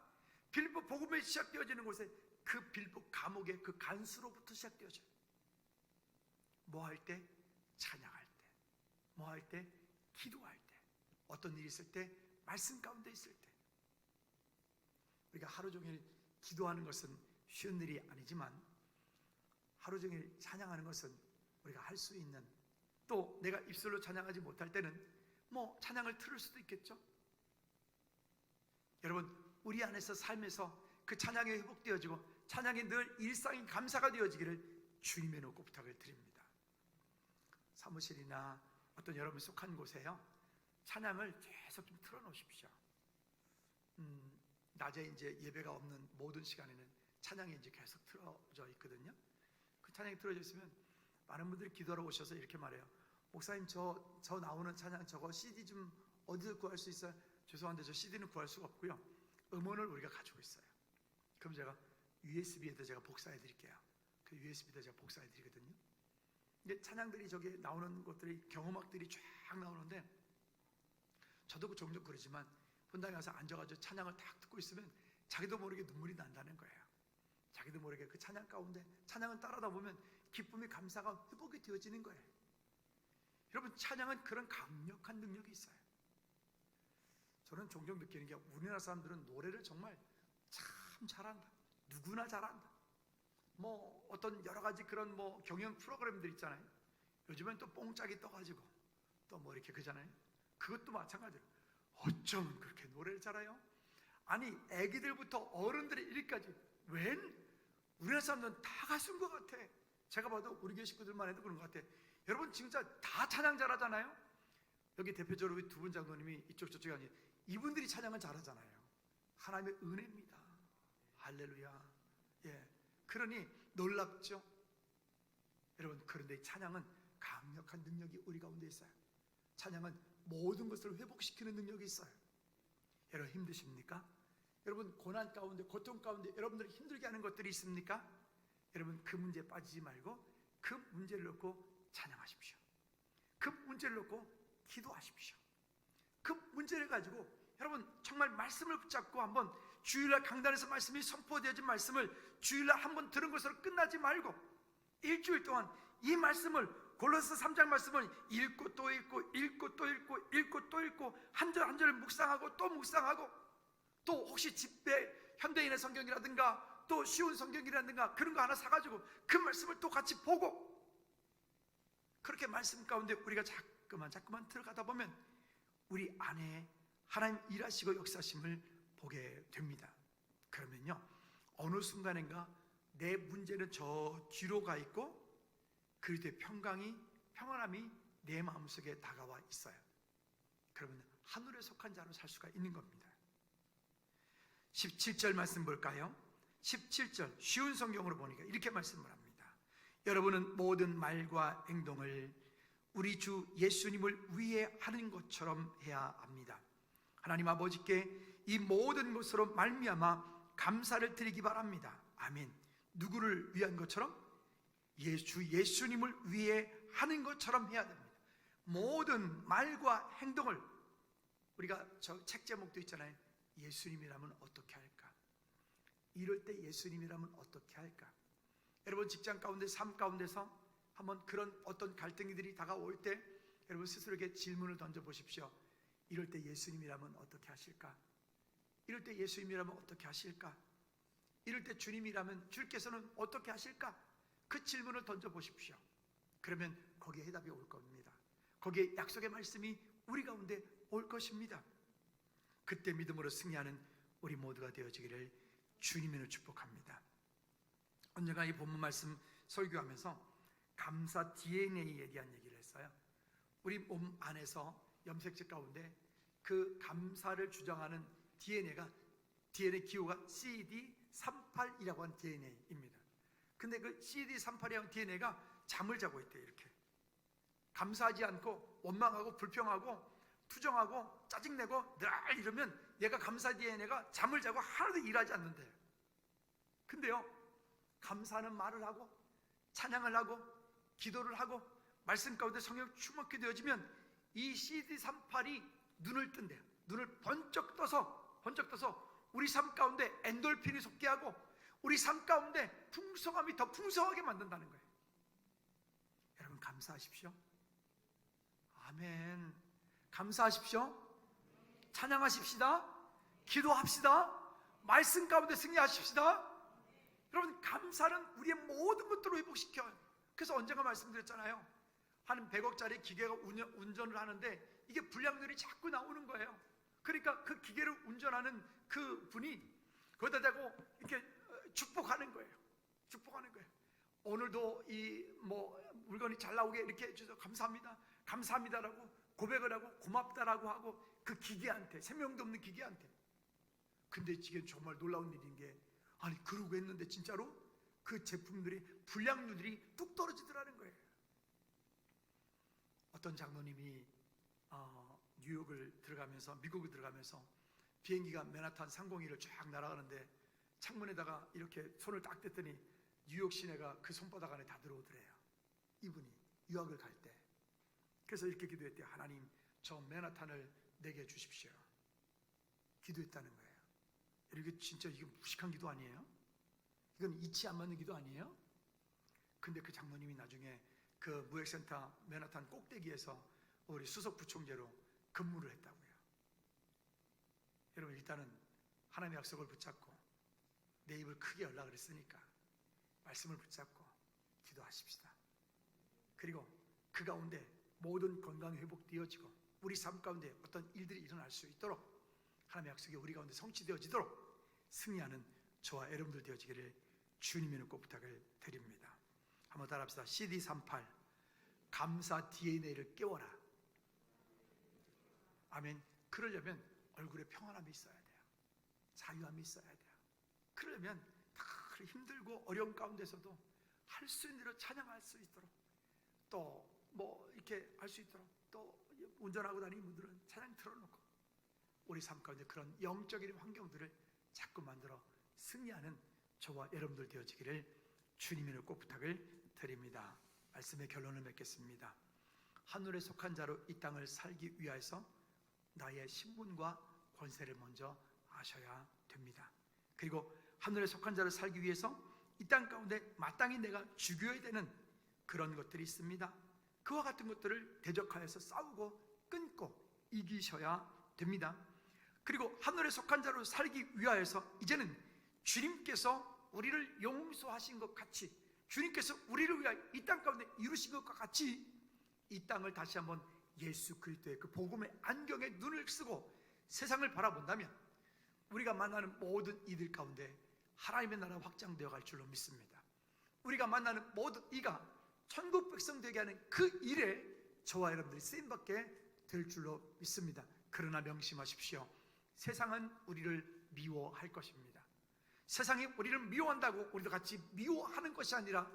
빌립보 복음이 시작되어지는 곳에 그 빌립보 감옥의 그 간수로부터 시작되어져요. 뭐 할 때? 찬양할 때. 뭐 할 때? 기도할 때. 어떤 일이 있을 때? 말씀 가운데 있을 때. 우리가 하루 종일 기도하는 것은 쉬운 일이 아니지만 하루 종일 찬양하는 것은 우리가 할 수 있는, 또 내가 입술로 찬양하지 못할 때는 뭐 찬양을 틀을 수도 있겠죠. 여러분, 우리 안에서 삶에서 그 찬양이 회복되어지고 찬양이 늘 일상인 감사가 되어지기를 주님의 놓고 부탁을 드립니다. 사무실이나 어떤 여러분 속한 곳에요, 찬양을 계속 좀 틀어놓으십시오. 낮에 이제 예배가 없는 모든 시간에는 찬양이 이제 계속 틀어져 있거든요. 그 찬양이 틀어져 있으면 많은 분들이 기도하러 오셔서 이렇게 말해요. 목사님, 저 나오는 찬양 저거 CD 좀 어디서 구할 수 있어요? 죄송한데 저 CD는 구할 수가 없고요, 음원을 우리가 가지고 있어요. 그럼 제가 USB에다 제가 복사해 드릴게요. 그 USB에다 제가 복사해 드리거든요. 이게 찬양들이 저기 나오는 것들이 경음악들이 쫙 나오는데 저도 종종 그러지만 본당에 가서 앉아가지고 찬양을 딱 듣고 있으면 자기도 모르게 눈물이 난다는 거예요. 자기도 모르게 그 찬양 가운데 찬양을 따라다 보면 기쁨이, 감사가 회복이 되어지는 거예요. 여러분, 찬양은 그런 강력한 능력이 있어요. 저는 종종 느끼는 게 우리나라 사람들은 노래를 정말 참 잘한다. 누구나 잘한다. 뭐 어떤 여러 가지 그런 뭐 경연 프로그램들 있잖아요. 요즘엔 또 뽕짝이 떠가지고 또 뭐 이렇게 그잖아요. 그것도 마찬가지로 어쩜 그렇게 노래를 잘해요? 아니, 애기들부터 어른들의 일까지 웬 우리나라 사람들은 다 가수인 것 같아. 제가 봐도 우리 교회 식구들만 해도 그런 것 같아. 여러분 진짜 다 찬양 잘하잖아요. 여기 대표적으로 두 분 장로님이 이쪽 저쪽이 아니에요. 이분들이 찬양을 잘하잖아요. 하나님의 은혜입니다. 할렐루야. 예, 그러니 놀랍죠. 여러분, 그런데 찬양은 강력한 능력이 우리 가운데 있어요. 찬양은 모든 것을 회복시키는 능력이 있어요. 여러분, 힘드십니까? 여러분, 고난 가운데, 고통 가운데 여러분들이 힘들게 하는 것들이 있습니까? 여러분, 그 문제에 빠지지 말고 그 문제를 놓고 찬양하십시오. 그 문제를 놓고 기도하십시오. 그 문제를 가지고 여러분 정말 말씀을 붙잡고 한번 주일날 강단에서 말씀이 선포되어진 말씀을 주일날 한번 들은 것으로 끝나지 말고 일주일 동안 이 말씀을, 골로새 3장 말씀을 읽고 또 읽고 읽고 또 읽고 읽고 또 읽고 한 절 한 절을 묵상하고 또 묵상하고, 또 혹시 집에 현대인의 성경이라든가 또 쉬운 성경이라든가 그런 거 하나 사가지고 그 말씀을 또 같이 보고, 그렇게 말씀 가운데 우리가 자꾸만 들어가다 보면 우리 안에 하나님 일하시고 역사심을 보게 됩니다. 그러면요, 어느 순간인가 내 문제는 저 뒤로 가 있고 그리고 평안함이 내 마음속에 다가와 있어요. 그러면 하늘에 속한 자로 살 수가 있는 겁니다. 17절 말씀 볼까요? 17절 쉬운 성경으로 보니까 이렇게 말씀을 합니다. 여러분은 모든 말과 행동을 우리 주 예수님을 위해 하는 것처럼 해야 합니다. 하나님 아버지께 이 모든 것으로 말미암아 감사를 드리기 바랍니다. 아멘. 누구를 위한 것처럼? 예수님을 위해 하는 것처럼 해야 됩니다. 모든 말과 행동을, 우리가 저 책 제목도 있잖아요. 예수님이라면 어떻게 할까? 이럴 때 예수님이라면 어떻게 할까? 여러분 직장 가운데, 삶 가운데서 한번 그런 어떤 갈등들이 다가올 때 여러분 스스로에게 질문을 던져보십시오. 이럴 때 예수님이라면 어떻게 하실까? 이럴 때 예수님이라면 어떻게 하실까? 이럴 때 주님이라면 주께서는 어떻게 하실까? 그 질문을 던져보십시오. 그러면 거기에 해답이 올 겁니다. 거기에 약속의 말씀이 우리 가운데 올 것입니다. 그때 믿음으로 승리하는 우리 모두가 되어지기를 주님으로 축복합니다. 언젠가 이 본문 말씀 설교하면서 감사 DNA에 대한 얘기를 했어요. 우리 몸 안에서 염색체 가운데 그 감사를 주장하는 DNA 기호가 CD38이라고 하는 DNA입니다. 근데 그 CD38이라는 DNA가 잠을 자고 있대요. 이렇게 감사하지 않고 원망하고 불평하고 투정하고 짜증내고 늘 이러면 얘가 감사 DNA가 잠을 자고 하나도 일하지 않는데요. 근데요, 감사는 말을 하고 찬양을 하고 기도를 하고 말씀 가운데 성령 충만케 되어지면 이 CD38이 눈을 뜬대요. 눈을 번쩍 떠서 우리 삶 가운데 엔돌핀이 솟게 하고 우리 삶 가운데 풍성함이 더 풍성하게 만든다는 거예요. 여러분 감사하십시오. 아멘. 감사하십시오. 찬양하십시다. 기도합시다. 말씀 가운데 승리하십시다. 여러분 감사는 우리의 모든 것들을 회복시켜요. 그래서 언젠가 말씀드렸잖아요. 한 100억짜리 기계가 운전을 하는데 이게 불량률이 자꾸 나오는 거예요. 그러니까 그 기계를 운전하는 그 분이 거기다 대고 이렇게 축복하는 거예요. 축복하는 거예요. 오늘도 이 물건이 잘 나오게 이렇게 해주셔서 감사합니다. 감사합니다라고 고백을 하고 고맙다라고 하고 그 기계한테, 생명도 없는 기계한테. 근데 지금 정말 놀라운 일인 게, 아니 그러고 했는데 진짜로 그 제품들이 불량률들이 뚝 떨어지더라는 거예요. 어떤 장로님이 뉴욕을 들어가면서, 미국을 들어가면서 비행기가 맨하탄 상공위를 쫙 날아가는데 창문에다가 이렇게 손을 딱 댔더니 뉴욕 시내가 그 손바닥 안에 다 들어오더래요. 이분이 유학을 갈 때. 그래서 이렇게 기도했대요. 하나님, 저 맨하탄을 내게 주십시오. 기도했다는 거예요. 이게 진짜 이게 무식한 기도 아니에요? 이건 이치 안 맞는 기도 아니에요? 근데 그 장로님이 나중에 그 무역센터 맨하탄 꼭대기에서 우리 수석 부총재로 근무를 했다고요. 여러분 일단은 하나님의 약속을 붙잡고 내 입을 크게 열라 그랬으니까 말씀을 붙잡고 기도하십시다. 그리고 그 가운데 모든 건강이 회복되어지고 우리 삶 가운데 어떤 일들이 일어날 수 있도록 하나님의 약속이 우리 가운데 성취되어지도록 승리하는 저와 여러분들 되어지기를 주님의 이름으로 부탁을 드립니다. 한번 따라합시다. CD38 감사 DNA를 깨워라. 아멘. 그러려면 얼굴에 평안함이 있어야 돼요. 자유함이 있어야 돼요. 그러려면 다 힘들고 어려운 가운데서도 할 수 있는 대로 찬양할 수 있도록, 또 이렇게 할 수 있도록, 또 운전하고 다니는 분들은 찬양 틀어놓고 우리 삶 가운데 그런 영적인 환경들을 자꾸 만들어 승리하는 저와 여러분들 되어지기를 주님의 이름으로 꼭 부탁을 드립니다. 말씀의 결론을 맺겠습니다. 하늘에 속한 자로 이 땅을 살기 위하여서 나의 신분과 권세를 먼저 아셔야 됩니다. 그리고 하늘에 속한 자로 살기 위해서 이 땅 가운데 마땅히 내가 죽여야 되는 그런 것들이 있습니다. 그와 같은 것들을 대적하여서 싸우고 끊고 이기셔야 됩니다. 그리고 하늘에 속한 자로 살기 위하여서 이제는 주님께서 우리를 용서하신 것 같이, 주님께서 우리를 위하여 이 땅 가운데 이루신 것과 같이 이 땅을 다시 한번 예수 그리스도의 그 복음의 안경에 눈을 쓰고 세상을 바라본다면 우리가 만나는 모든 이들 가운데 하나님의 나라 확장되어 갈 줄로 믿습니다. 우리가 만나는 모든 이가 천국 백성 되게 하는 그 일에 저와 여러분들이 쓰임받게 될 줄로 믿습니다. 그러나 명심하십시오. 세상은 우리를 미워할 것입니다. 세상이 우리를 미워한다고 우리도 같이 미워하는 것이 아니라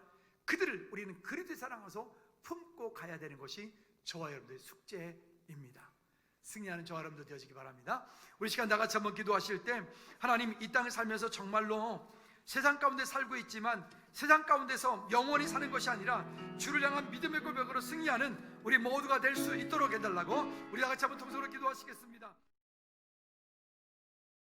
그들을 우리는 그리스도의 사랑하서 품고 가야 되는 것이 저와 여러분들의 숙제입니다. 승리하는 저와 여러분들 되어지기 바랍니다. 우리 시간 다 같이 한번 기도하실 때, 하나님, 이 땅을 살면서 정말로 세상 가운데 살고 있지만 세상 가운데서 영원히 사는 것이 아니라 주를 향한 믿음의 고백으로 승리하는 우리 모두가 될 수 있도록 해달라고 우리 다 같이 한번 통성으로 기도하시겠습니다.